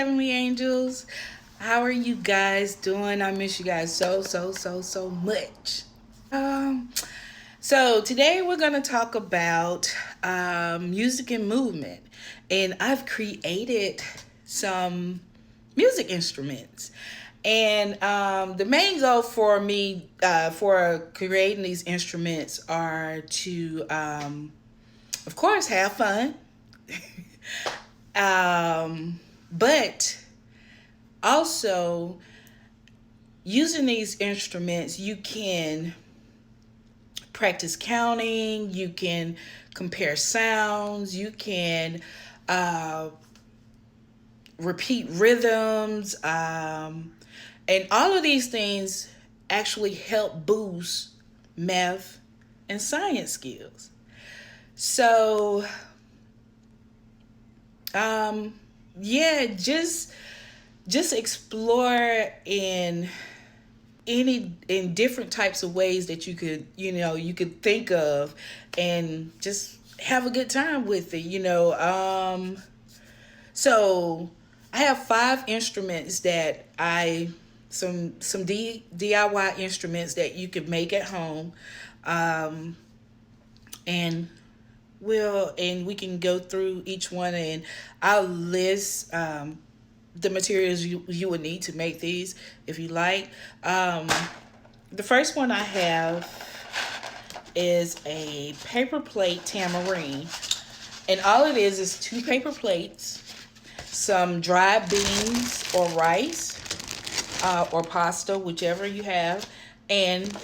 heavenly angels. How are you guys doing? I miss you guys so much. Um, so today we're gonna talk about music and movement, and I've created some music instruments. And the main goal for me for creating these instruments are to, of course, have fun. But also, using these instruments, you can practice counting, you can compare sounds, you can uh, repeat rhythms, and all of these things actually help boost math and science skills. So, yeah, just explore in different types of ways that you could think of, and just have a good time with it. So I have 5 instruments that I some DIY instruments that you could make at home, um, and we can go through each one, and I'll list the materials you would need to make these if you like. Um, the first one I have is a paper plate tambourine, and all it is 2 paper plates, some dried beans or rice, or pasta, whichever you have, and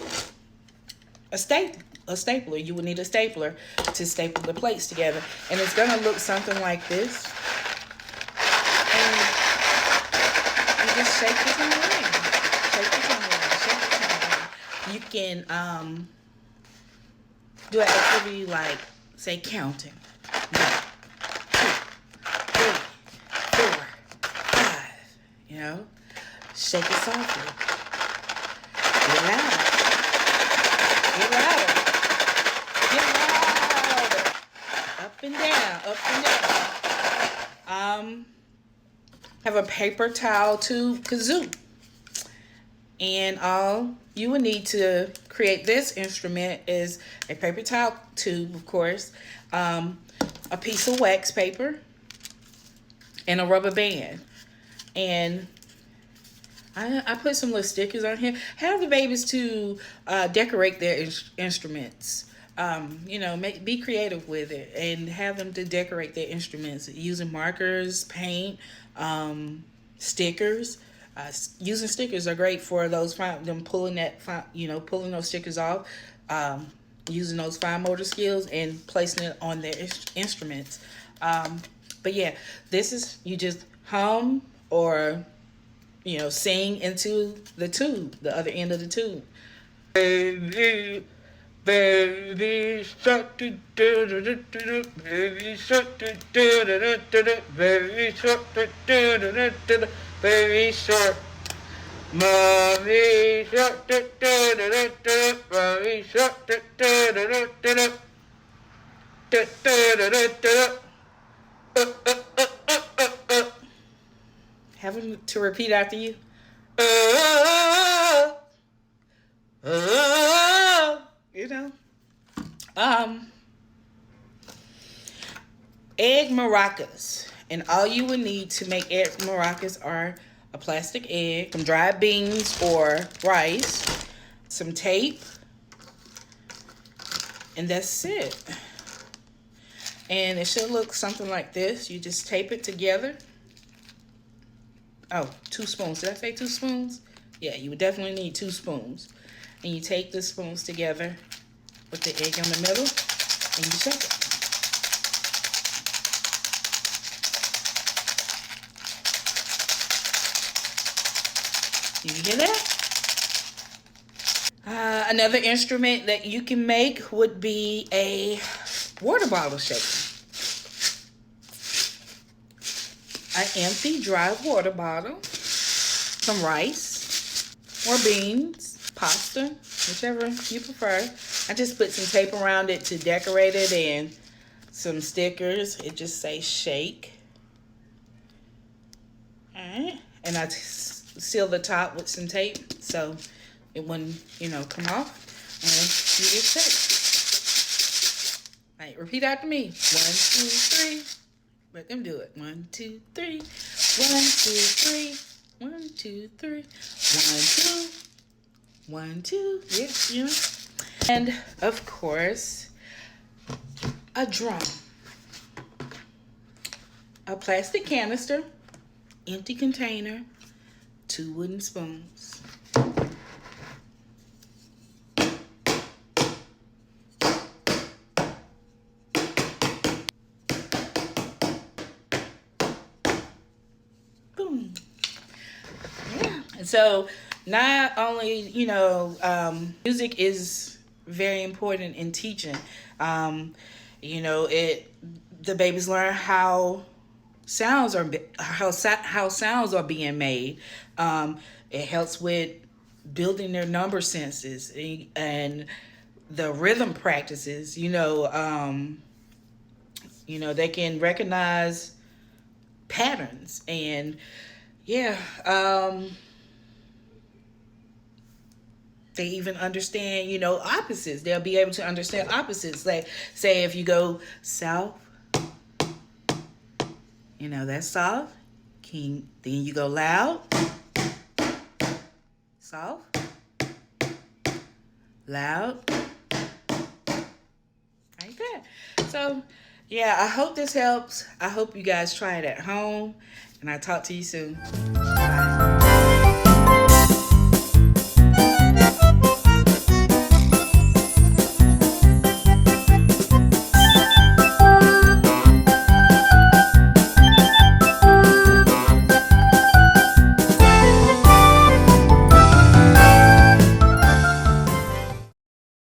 a stapler. You would need a stapler to staple the plates together, and it's gonna look something like this. And you just shake the tambourine, shake the tambourine, shake the tambourine. You can do an activity like, say, counting. 1, 2, 3, 4, 5. Shake it softly. Get louder. Get louder. Get louder. Up and down. Up and down. Have a paper towel tube kazoo. And all you will need to create this instrument is a paper towel tube, of course, a piece of wax paper, and a rubber band. And I put some little stickers on here. Have the babies to decorate their instruments. Be creative with it, and have them to decorate their instruments using markers, paint, stickers. Using stickers are great for them pulling those stickers off, using those fine motor skills and placing it on their instruments. But yeah, this is, you just hum or sing into the tube, the other end of the tube. Baby, baby shark, do do do do do, baby shark, do do do do do, baby shark, do do do do, baby shark, mommy shark, do do do do, mommy shark, do do do do, do do do do. Have them to repeat after you. You know. Eggmaracas. And all you would need to make Eggmaracas are a plastic egg, some dried beans or rice, some tape, and that's it. And it should look something like this. You just tape it together. Oh, 2 spoons. Did I say 2 spoons? Yeah, you would definitely need 2 spoons. And you take the spoons together with the egg in the middle, and you shake it. You hear that? Another instrument that you can make would be a water bottle shaker. An empty dry water bottle, some rice or beans, pasta, whichever you prefer. I just put some tape around it to decorate it, and some stickers. It just says shake. Alright. And I seal the top with some tape so it wouldn't, come off. And you get set. Alright, repeat after me. 1, 2, 3. Let them do it. 1, 2, 3. 1, 2, 3. 1, 2, 3. 1, 2. 1, 2. Yeah. And of course, a drum. A plastic canister, empty container, 2 wooden spoons. Boom. Yeah. And so not only, music is very important in teaching. The babies learn how sounds are being made. It helps with building their number senses and the rhythm practices. They can recognize patterns and they even understand opposites. They'll be able to understand opposites. Like, say if you go south, that's soft. Then you go loud, soft, loud, like that. So I hope this helps. I hope you guys try it at home, and I'll talk to you soon.